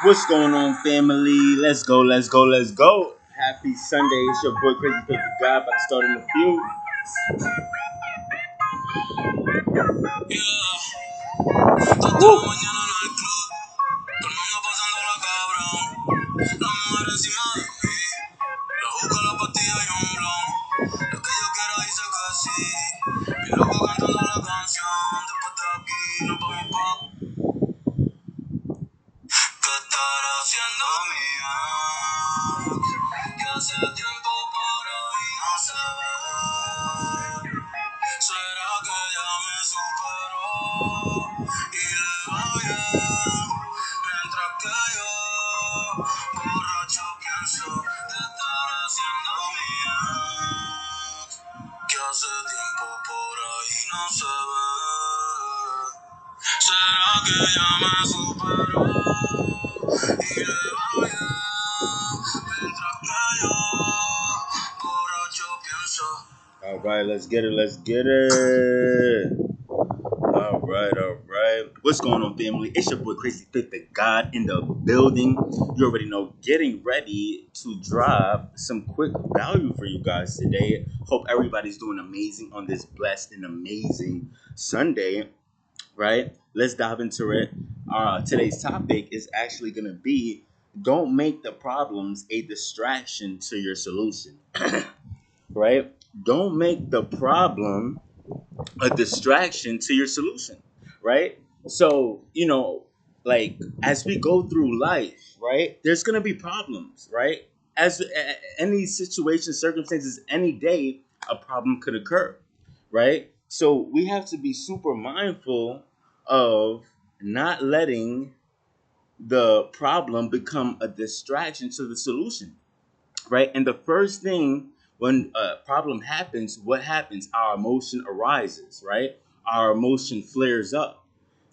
What's going on, family? Let's go, let's go, let's go. Happy Sunday. It's your boy Crazy Faith God. About to start in a few. Woo. ¿Qué estará haciendo mi ex? Que hace tiempo por ahí no se ve. ¿Será que ya me superó y le va bien? Mientras que yo, borracho, pienso ¿qué estará haciendo mi ex? Que hace tiempo por ahí no se ve. ¿Será que ya me superó y le va bien? Mientras que yo, borracho, pienso. All right, let's get it, let's get it. All right. What's going on, family? It's your boy Crazy Faith the God in the building. You already know, getting ready to drop some quick value for you guys today. Hope everybody's doing amazing on this blessed and amazing Sunday. Right? Let's dive into it. Today's topic is actually going to be don't make the problems a distraction to your solution. Right? Don't make the problem a distraction to your solution. Right? So, like as we go through life, right, there's going to be problems, right? Any situation, circumstances, any day, a problem could occur, right? So we have to be super mindful of not letting the problem become a distraction to the solution, right? And the first thing when a problem happens, what happens? Our emotion arises, right? Our emotion flares up,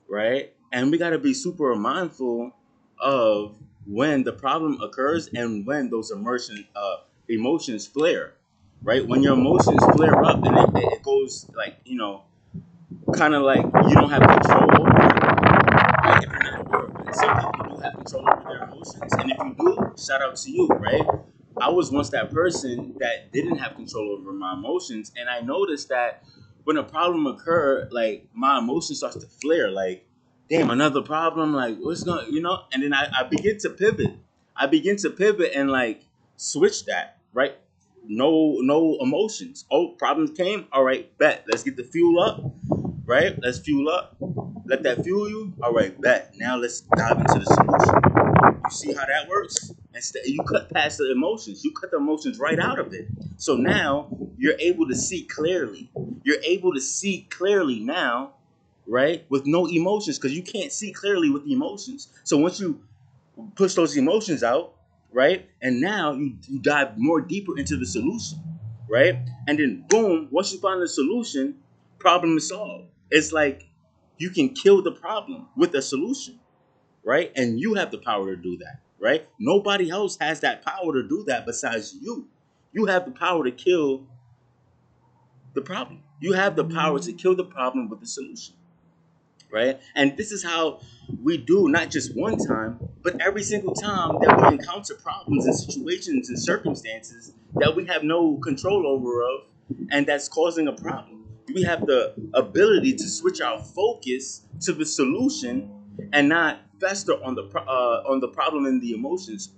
right? And we got to be super mindful of when the problem occurs and when those emotions flare, right? When your emotions flare up and it goes like, kind of like you don't have control over it, right? If you're not aware of it. Some people do have control over their emotions. And if you do, shout out to you, right? I was once that person that didn't have control over my emotions. And I noticed that when a problem occurred, like my emotion starts to flare, like, damn, another problem, like what's going, and then I begin to pivot. I begin to pivot and like switch that, right? No emotions. Oh, problems came. All right, bet. Let's get the fuel up, right? Let's fuel up. Let that fuel you. All right, bet. Now let's dive into the solution. You see how that works? Instead, you cut past the emotions. You cut the emotions right out of it. So now you're able to see clearly. You're able to see clearly now, right? With no emotions, because you can't see clearly with the emotions. So once you push those emotions out, right? And now you dive more deeper into the solution, right? And then boom, once you find the solution, problem is solved. It's like you can kill the problem with a solution, right? And you have the power to do that, right? Nobody else has that power to do that besides you. You have the power to kill the problem. You have the power to kill the problem with the solution, right? And this is how we do not just one time, but every single time that we encounter problems and situations and circumstances that we have no control over of, and that's causing a problem. We have the ability to switch our focus to the solution and not fester on the problem and the emotions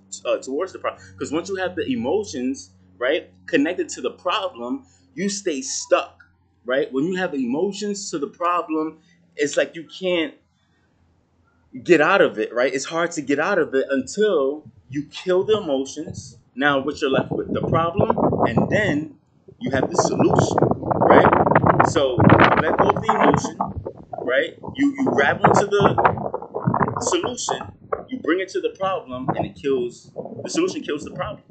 towards the problem. Because once you have the emotions, right, connected to the problem, you stay stuck, right? When you have emotions to the problem, it's like you can't get out of it, right? It's hard to get out of it until you kill the emotions. Now, what you're left with, the problem, and then you have the solution, right? So you let go of the emotion, right? You grab onto the solution, you bring it to the problem, and the solution kills the problem.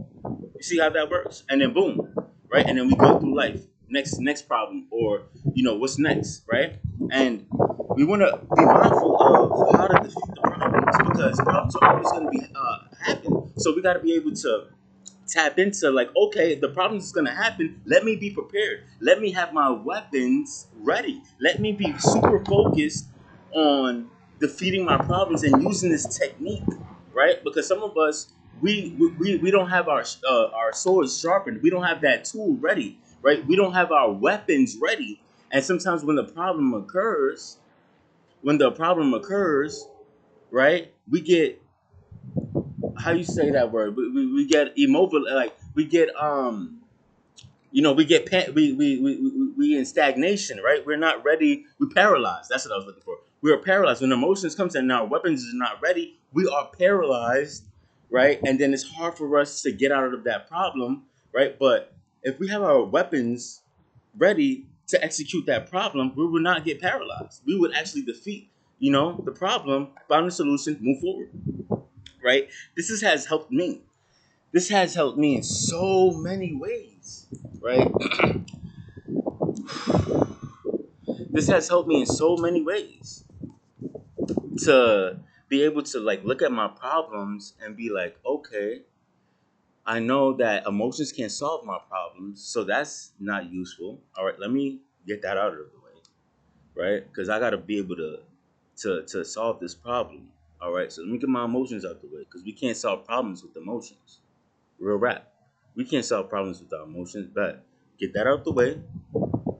You see how that works? And then boom, right? And then we go through life. Next problem, or what's next, right? And we want to be mindful of how to defeat the problems because problems are always going to be happen. So we got to be able to tap into like, okay, the problems is going to happen. Let me be prepared. Let me have my weapons ready. Let me be super focused on defeating my problems and using this technique, right? Because some of us we don't have our swords sharpened. We don't have that tool ready, right? We don't have our weapons ready. And sometimes when the problem occurs, right? We get, how you say that word? We get immobile, like we get we get we in stagnation, right? We're not ready. We're paralyzed. That's what I was looking for. We are paralyzed when emotions comes and our weapons is not ready. We are paralyzed, right? And then it's hard for us to get out of that problem, right? But if we have our weapons ready to execute that problem, we would not get paralyzed. We would actually defeat, the problem, find a solution, move forward, right? Has helped me. This has helped me in so many ways, right? This has helped me in so many ways to be able to like look at my problems and be like, okay, I know that emotions can't solve my problems, so that's not useful. All right, let me get that out of the way, right? Because I got to be able to solve this problem. All right, so let me get my emotions out the way because we can't solve problems with emotions. Real rap. We can't solve problems with our emotions, but get that out the way.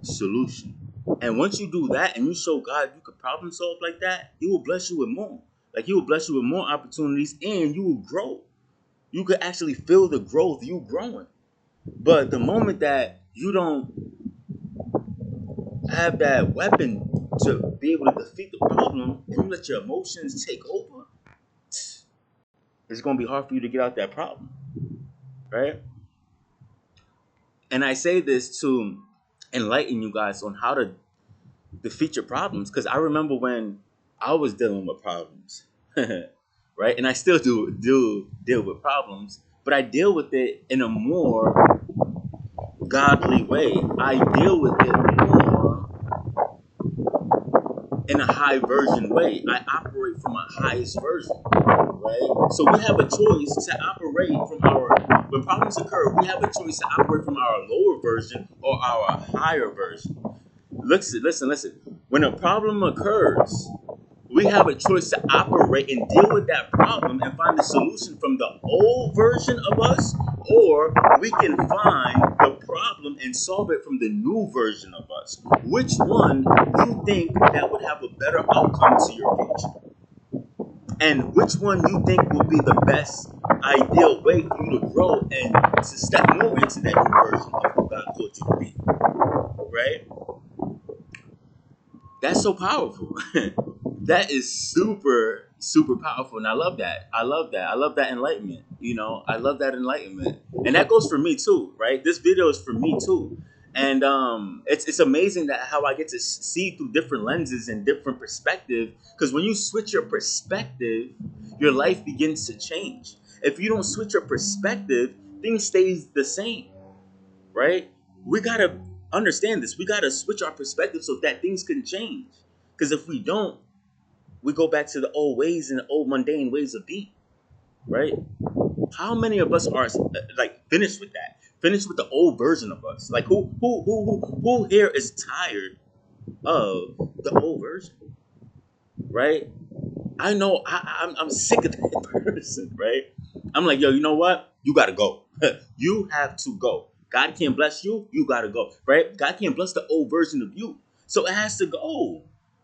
Solution. And once you do that and you show God you could problem solve like that, He will bless you with more. Like He will bless you with more opportunities and you will grow. You could actually feel the growth, you growing. But the moment that you don't have that weapon to be able to defeat the problem and you let your emotions take over, it's gonna be hard for you to get out that problem. Right? And I say this to enlighten you guys on how to defeat your problems because I remember when I was dealing with problems, right? And I still do deal with problems, but I deal with it in a more godly way. I deal with it more in a high version way. I operate from a highest version, right? So we have a choice to operate from our when problems occur. We have a choice to operate from our lower version or our higher version. Listen. When a problem occurs, we have a choice to operate and deal with that problem and find a solution from the old version of us, or we can find the problem and solve it from the new version of us. Which one you think that would have a better outcome to your future? And which one you think will be the best ideal way for you to grow and to step more into that new version of who God called you to be? Right? That's so powerful. That is super, super powerful. And I love that. I love that. I love that enlightenment. I love that enlightenment. And that goes for me too, right? This video is for me too. And it's amazing that how I get to see through different lenses and different perspective. Because when you switch your perspective, your life begins to change. If you don't switch your perspective, things stays the same, right? We gotta understand this. We gotta switch our perspective so that things can change. Because if we don't, we go back to the old ways and the old mundane ways of being, right? How many of us are like finished with that? Finished with the old version of us? Like who here is tired of the old version, right? I know I'm sick of that person, right? I'm like, yo, you know what? You gotta go. You have to go. God can't bless you. You gotta go, right? God can't bless the old version of you, so it has to go.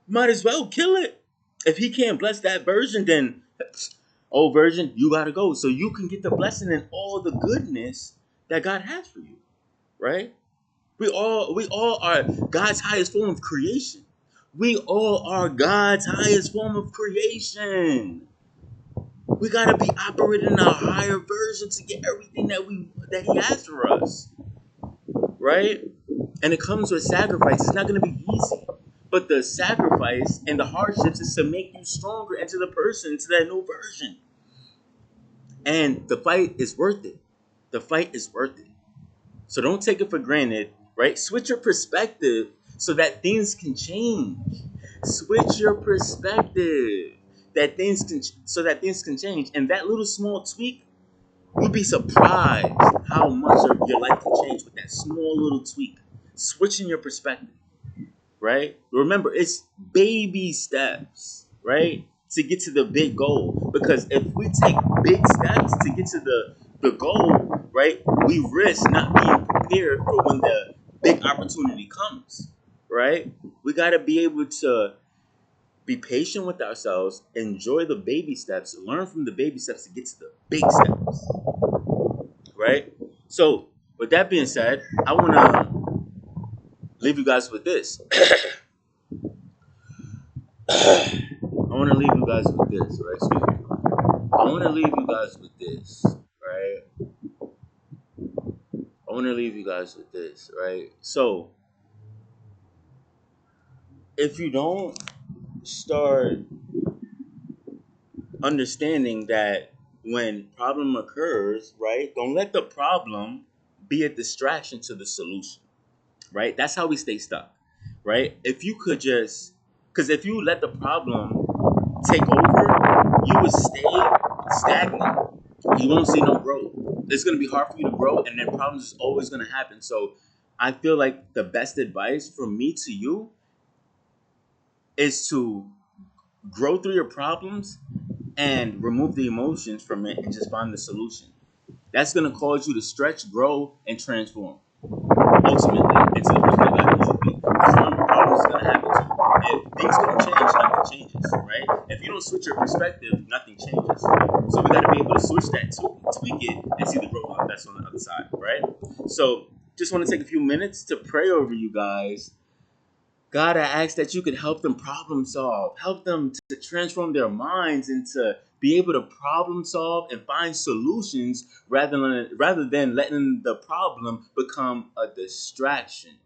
Might as well kill it. If He can't bless that version, then old version, you gotta go, so you can get the blessing and all the goodness that God has for you, right? We all are God's highest form of creation. We all are God's highest form of creation. We gotta be operating in a higher version to get everything that He has for us, right? And it comes with sacrifice. It's not gonna be easy, but the sacrifice and the hardships is to make you stronger into the person, into that new version. And the fight is worth it. The fight is worth it. So don't take it for granted, right? Switch your perspective so that things can change. Switch your perspective so that things can change. And that little small tweak, you'd be surprised how much of your life can change with that small little tweak. Switching your perspective, right? Remember, it's baby steps, right? to get to the big goal. Because if we take big steps to get to the goal, right, we risk not being prepared for when the big opportunity comes, right? We got to be able to be patient with ourselves, enjoy the baby steps, learn from the baby steps to get to the big steps, right? So, with that being said, I want to leave you guys with this. I want to leave you guys with this, right? Excuse me. I want to leave you guys with this, right? I want to leave you guys with this, right? So, if you don't start understanding that when problem occurs, right, don't let the problem be a distraction to the solution, right? That's how we stay stuck, right? If you could just, because if you let the problem take over, you would stay stagnant. You won't see no growth. It's going to be hard for you to grow, and then problems is always going to happen. So I feel like the best advice from me to you is to grow through your problems and remove the emotions from it and just find the solution. That's going to cause you to stretch, grow, and transform ultimately into the person that you should be. Because remember, problems is going to happen too. If things don't change, nothing changes, right? If you don't switch your perspective, nothing changes. So we got to be able to switch that, tweak it, and see the growth that's on the other side, right? So just want to take a few minutes to pray over you guys. God, I ask that you could help them problem solve, help them to transform their minds and to be able to problem solve and find solutions rather than letting the problem become a distraction.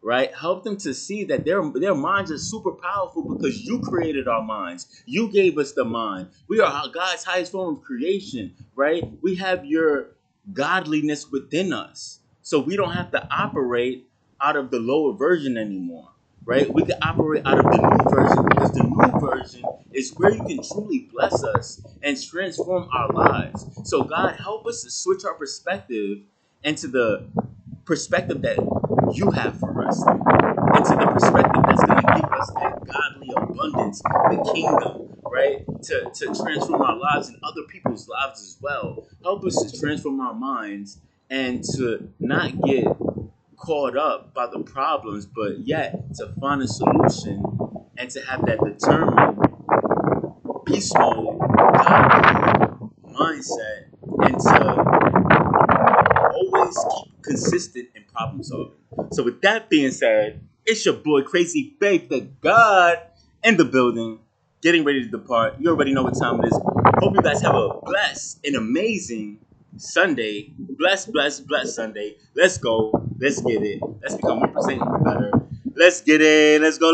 Right? Help them to see that their minds are super powerful because you created our minds. You gave us the mind. We are God's highest form of creation, right? We have your godliness within us. So we don't have to operate out of the lower version anymore, right? We can operate out of the new version because the new version is where you can truly bless us and transform our lives. So God, help us to switch our perspective into the perspective that you have for us, into the perspective that's going to give us that godly abundance, the kingdom, right? To transform our lives and other people's lives as well. Help us to transform our minds and to not get caught up by the problems, but yet to find a solution and to have that determined, beast mode, godly mindset, and to always keep consistent in problem solving. So with that being said, it's your boy Crazy Faith, the God in the building, getting ready to depart. You already know what time it is. Hope you guys have a blessed and amazing Sunday. Blessed Sunday. Let's go. Let's get it. Let's become 1% better. Let's get it. Let's go.